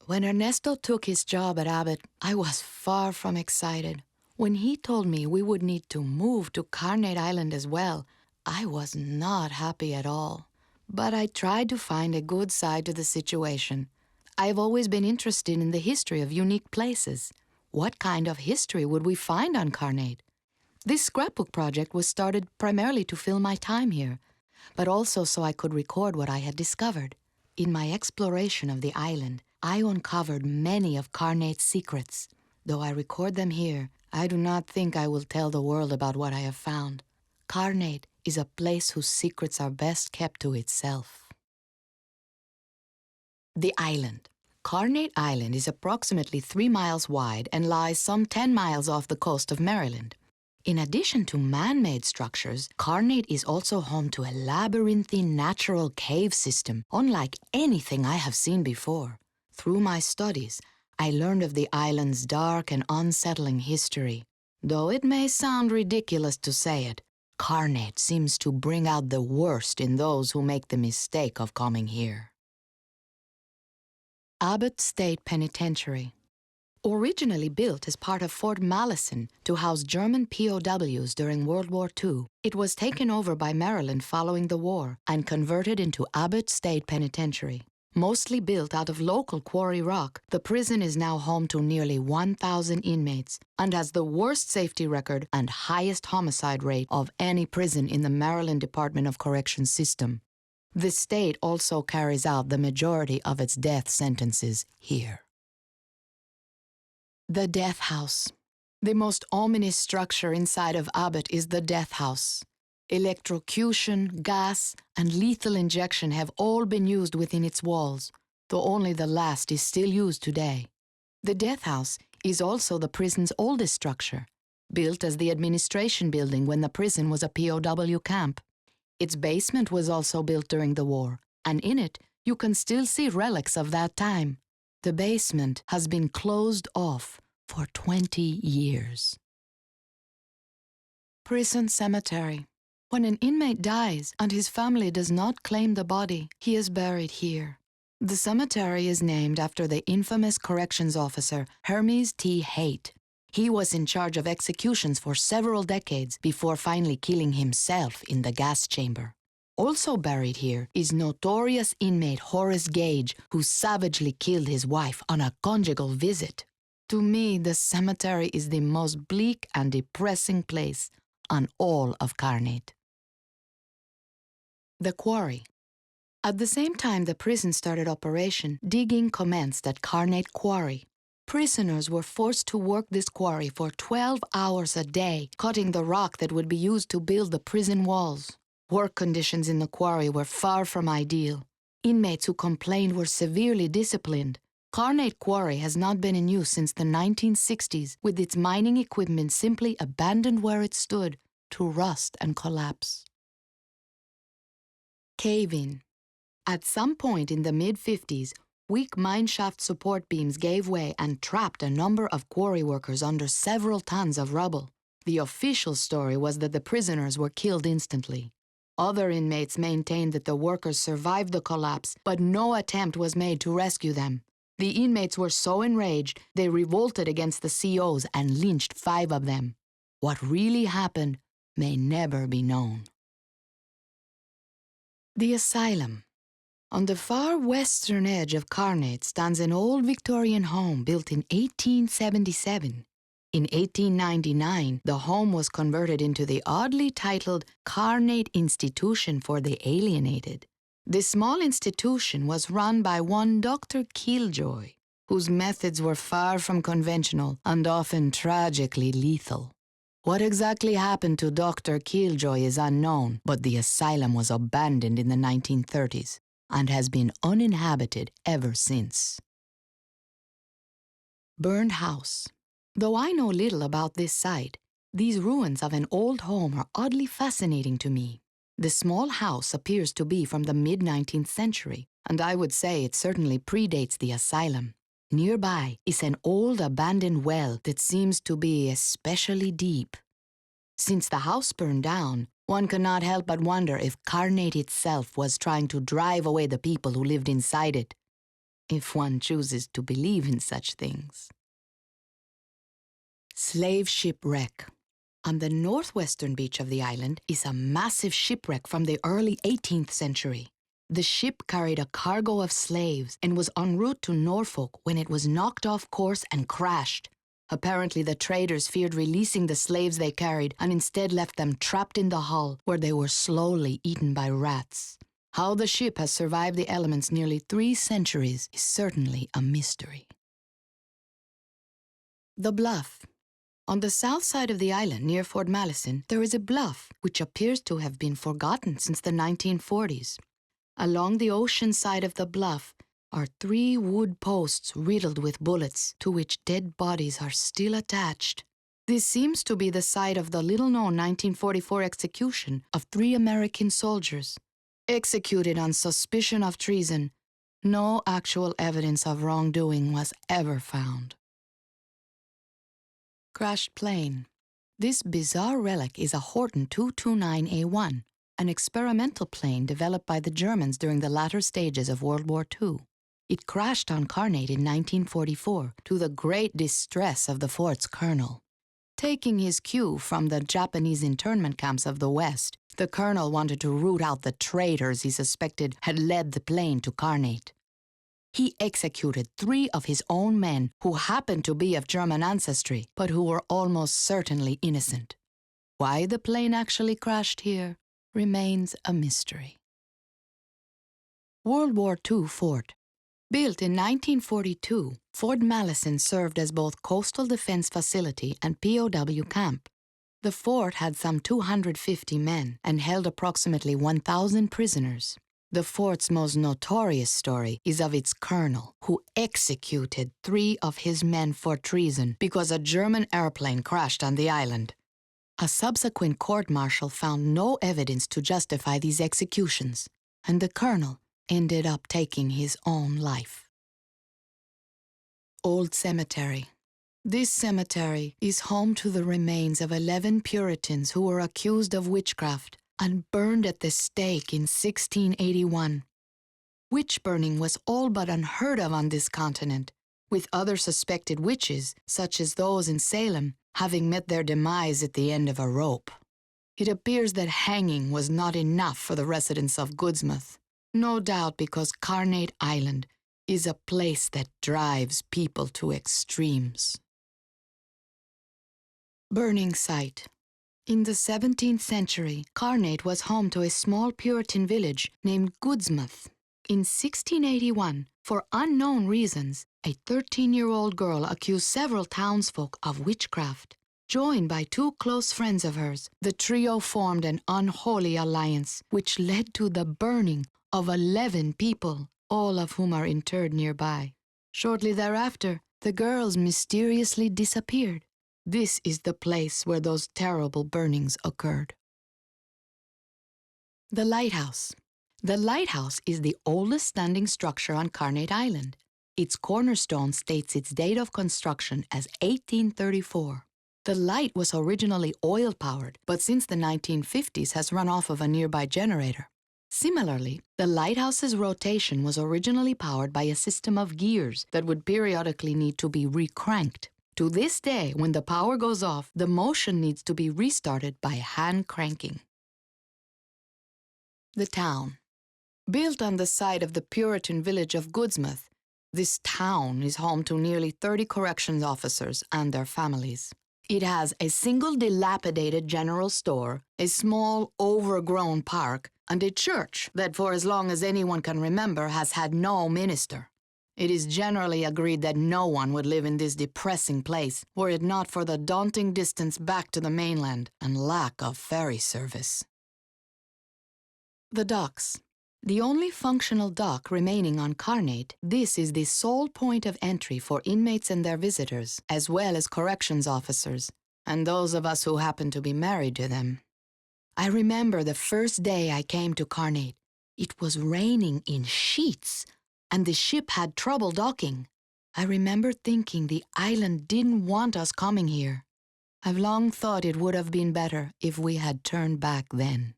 When Ernesto took his job at Abbott, I was far from excited. When he told me we would need to move to Carnate Island as well, I was not happy at all. But I tried to find a good side to the situation. I've always been interested in the history of unique places. What kind of history would we find on Carnate? This scrapbook project was started primarily to fill my time here, but also so I could record what I had discovered. In my exploration of the island, I uncovered many of Carnate's secrets. Though I record them here, I do not think I will tell the world about what I have found. Carnate is a place whose secrets are best kept to itself. The island. Carnate Island is approximately 3 miles wide and lies some 10 miles off the coast of Maryland. In addition to man-made structures, Carnate is also home to a labyrinthine natural cave system, unlike anything I have seen before. Through my studies, I learned of the island's dark and unsettling history. Though it may sound ridiculous to say it, Carnate seems to bring out the worst in those who make the mistake of coming here. Abbott State Penitentiary. Originally built as part of Fort Malison to house German POWs during World War II, it was taken over by Maryland following the war and converted into Abbott State Penitentiary. Mostly built out of local quarry rock, the prison is now home to nearly 1,000 inmates and has the worst safety record and highest homicide rate of any prison in the Maryland Department of Corrections system. The state also carries out the majority of its death sentences here. The Death House. The most ominous structure inside of Abbott is the Death House. Electrocution, gas, and lethal injection have all been used within its walls, though only the last is still used today. The Death House is also the prison's oldest structure, built as the administration building when the prison was a POW camp. Its basement was also built during the war, and in it you can still see relics of that time. The basement has been closed off for 20 years. Prison Cemetery. When an inmate dies and his family does not claim the body, he is buried here. The cemetery is named after the infamous corrections officer Hermes T. Haight. He was in charge of executions for several decades before finally killing himself in the gas chamber. Also buried here is notorious inmate Horace Gage, who savagely killed his wife on a conjugal visit. To me, the cemetery is the most bleak and depressing place on all of Carnate. The Quarry. At the same time the prison started operation, digging commenced at Carnate Quarry. Prisoners were forced to work this quarry for 12 hours a day, cutting the rock that would be used to build the prison walls. Work conditions in the quarry were far from ideal. Inmates who complained were severely disciplined. Carnate Quarry has not been in use since the 1960s, with its mining equipment simply abandoned where it stood to rust and collapse. Cave In. At some point in the mid-50s, weak mineshaft support beams gave way and trapped a number of quarry workers under several tons of rubble. The official story was that the prisoners were killed instantly. Other inmates maintained that the workers survived the collapse, but no attempt was made to rescue them. The inmates were so enraged, they revolted against the COs and lynched 5 of them. What really happened may never be known. The Asylum. On the far western edge of Carnate stands an old Victorian home built in 1877. In 1899, the home was converted into the oddly titled Carnate Institution for the Alienated. This small institution was run by one Dr. Killjoy, whose methods were far from conventional and often tragically lethal. What exactly happened to Dr. Killjoy is unknown, but the asylum was abandoned in the 1930s and has been uninhabited ever since. Burned House. Though I know little about this site, these ruins of an old home are oddly fascinating to me. The small house appears to be from the mid-19th century, and I would say it certainly predates the asylum. Nearby is an old abandoned well that seems to be especially deep. Since the house burned down, one cannot help but wonder if Carnate itself was trying to drive away the people who lived inside it. if one chooses to believe in such things. Slave shipwreck. On the northwestern beach of the island is a massive shipwreck from the early 18th century. The ship carried a cargo of slaves and was en route to Norfolk when it was knocked off course and crashed. Apparently, the traders feared releasing the slaves they carried and instead left them trapped in the hull where they were slowly eaten by rats. How the ship has survived the elements nearly 3 centuries is certainly a mystery. The Bluff. On the south side of the island near Fort Malison, there is a bluff which appears to have been forgotten since the 1940s. Along the ocean side of the bluff are 3 wood posts riddled with bullets to which dead bodies are still attached. This seems to be the site of the little-known 1944 execution of 3 American soldiers. Executed on suspicion of treason, no actual evidence of wrongdoing was ever found. Crashed plane. This bizarre relic is a Horton 229A1, an experimental plane developed by the Germans during the latter stages of World War II. It crashed on Carnate in 1944 to the great distress of the fort's colonel. Taking his cue from the Japanese internment camps of the West, the colonel wanted to root out the traitors he suspected had led the plane to Carnate. He executed 3 of his own men who happened to be of German ancestry, but who were almost certainly innocent. Why the plane actually crashed here remains a mystery. World War II fort. Built in 1942, Fort Malison served as both coastal defense facility and POW camp. The fort had some 250 men and held approximately 1,000 prisoners. The fort's most notorious story is of its colonel, who executed 3 of his men for treason because a German airplane crashed on the island. A subsequent court-martial found no evidence to justify these executions, and the colonel ended up taking his own life. Old Cemetery. This cemetery is home to the remains of 11 Puritans who were accused of witchcraft and burned at the stake in 1681. Witch burning was all but unheard of on this continent, with other suspected witches, such as those in Salem, having met their demise at the end of a rope. It appears that hanging was not enough for the residents of Goodsmouth, no doubt because Carnate Island is a place that drives people to extremes. Burning site. In the 17th century, Carnate was home to a small Puritan village named Goodsmouth. In 1681, for unknown reasons, a 13-year-old girl accused several townsfolk of witchcraft. Joined by 2 close friends of hers, the trio formed an unholy alliance, which led to the burning of 11 people, all of whom are interred nearby. Shortly thereafter, the girls mysteriously disappeared. This is the place where those terrible burnings occurred. The Lighthouse. The lighthouse is the oldest standing structure on Carnate Island. Its cornerstone states its date of construction as 1834. The light was originally oil-powered, but since the 1950s has run off of a nearby generator. Similarly, the lighthouse's rotation was originally powered by a system of gears that would periodically need to be recranked. To this day, when the power goes off, the motion needs to be restarted by hand cranking. The town. Built on the site of the Puritan village of Goodsmouth, this town is home to nearly 30 corrections officers and their families. It has a single dilapidated general store, a small, overgrown park, and a church that for as long as anyone can remember has had no minister. It is generally agreed that no one would live in this depressing place were it not for the daunting distance back to the mainland and lack of ferry service. The docks. The only functional dock remaining on Carnate, this is the sole point of entry for inmates and their visitors, as well as corrections officers, and those of us who happen to be married to them. I remember the first day I came to Carnate. It was raining in sheets, and the ship had trouble docking. I remember thinking the island didn't want us coming here. I've long thought it would have been better if we had turned back then.